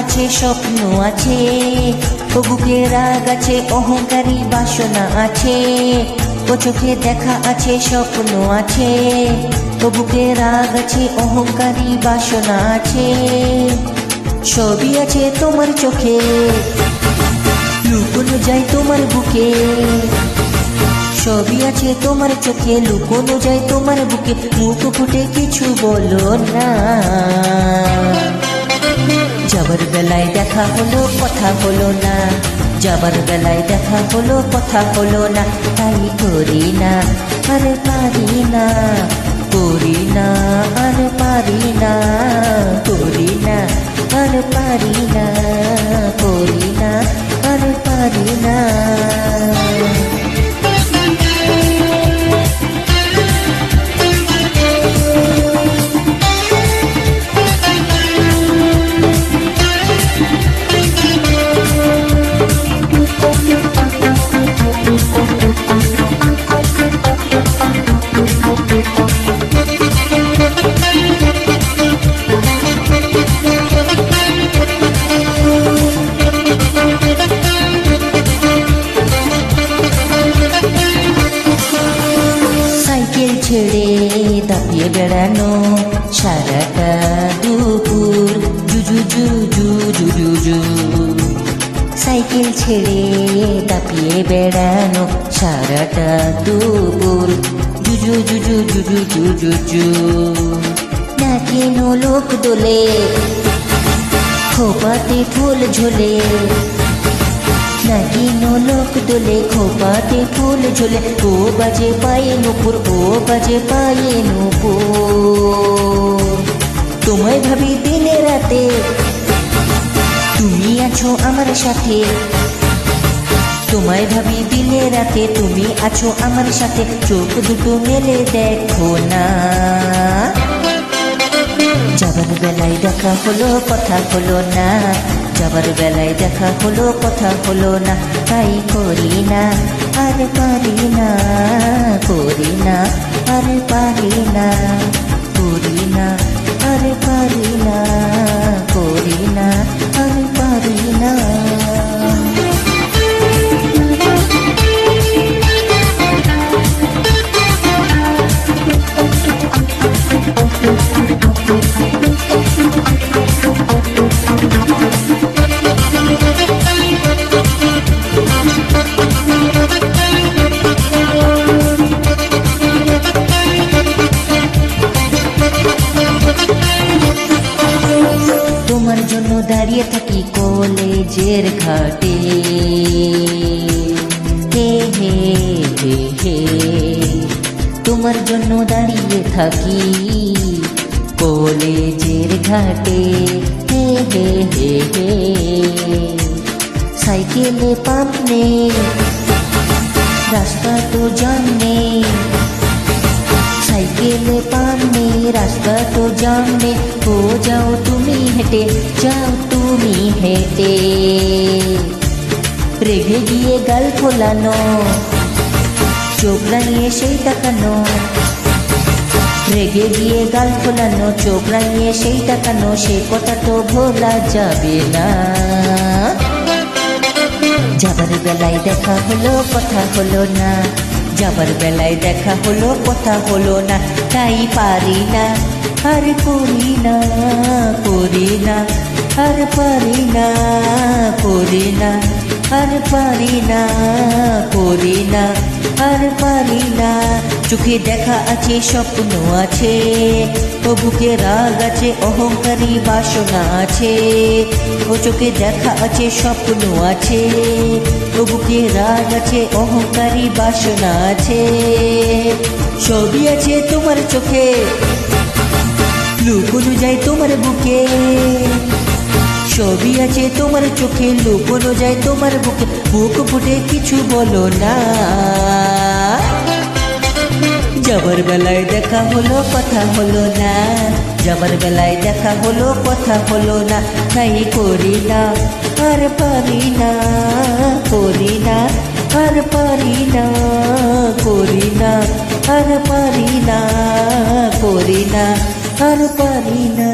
আছে স্বপ্ন আছে, ও বুকে রাগ আছে অহংকারী বাসনা আছে, ও চোখে দেখা আছে স্বপ্ন আছে, ও বুকে রাগ আছে অহংকারী বাসনা আছে। সবই আছে তোমার চোখে, লুকোনো যায় তোমার বুকে। সবই আছে তোমার চোখে, লুকোনো যায় তোমার বুকে। মুখ ফুটে কিছু বলো না। যাবার বেলায় দেখা হলো কথা হলো না, যাবার বেলায় দেখা হলো কথা হলো না। তাই করি না আর পারি না, করি না আর পারি না, করি না আর পারি না, করি না আর পারি না। ছেড়ে দাপিয়ে বেড়ানো সারাটা দুপুর, জুজু জুজু জুজু জু। সাইকেল ছেড়ে দাপিয়ে বেড়ানো সারাটা দুপুর, জুজু জুজু জুজু জুজু জু। না কেন লোক দোলে, খোপাতে ফুল ঝোলে, না কেন লোক দোলে, খোপাতে ফুল ঝোলে। ও বাজে পায়ে নুপুর, ও বাজে পায়ে নুপুর। তোমায় ভাবি দিনে রাতে, তুমি আছো আমার সাথে। তোমায় ভাবি দিনে রাতে, তুমি আছো আমার সাথে। চোখ দুটো মেলে দেখো না। যাবার বেলায় দেখা হলো কথা হলো না, যাবার বেলায় দেখা হলো কথা হলো না। তাই করি না আর পারি না, করি না আর পারি না, করি না আর পারি না, করি না আর পারি না। তোমার জন্য দাঁড়িয়ে থাকি কলেজের ঘাটে, হে হে হে হে। তোমার জন্য দাঁড়িয়ে থাকি কলেজের ঘাটে, হে হে হে হে। সাইকেলে পাম্প নেই, রাস্তা তো জাম নেই। সাইকেলে পাম্প নেই, রাস্তা তো জাম নেই। ও যাও তুমি হেঁটে, যাও তুমি হেঁটে। রেগে গিয়ে গাল ফোলানো, চোখ রাঙিয়ে সেই তাকানো। রেগে গিয়ে গাল ফোলানো, চোখ রাঙিয়ে সেই তাকানো। সে কথা তো ভোলা যাবে না। যাবার বেলায় দেখা হলো কথা হলো না, যাবার বেলায় দেখা হলো কথা হলো না। তাই পারি না আর করি না, করি না আর পারি না, করি না আর পারি না, করি না আর পারি না। চোখে দেখা আছে স্বপ্ন আছে, ও বুকে রাগ আছে অহংকারী বাসনা আছে। ও চোখে দেখা আছে স্বপ্ন আছে, ও বুকে রাগ আছে অহংকারী বাসনা আছে। সবই আছে তোমার চোখে, লুকোনো যায় তোমার বুকে। সবই আছে তোমার চোখে, লুকোনো যায় তোমার বুকে। বুক ফুটে কিছু বলো না। যাবার বেলায় দেখা হলো কথা হলো না, যাবার বেলায় দেখা হলো কথা হলো না। তাই করি না আর পারি না, করি না আর পারি না, করি না আর পারি না, করি না আর পারি না।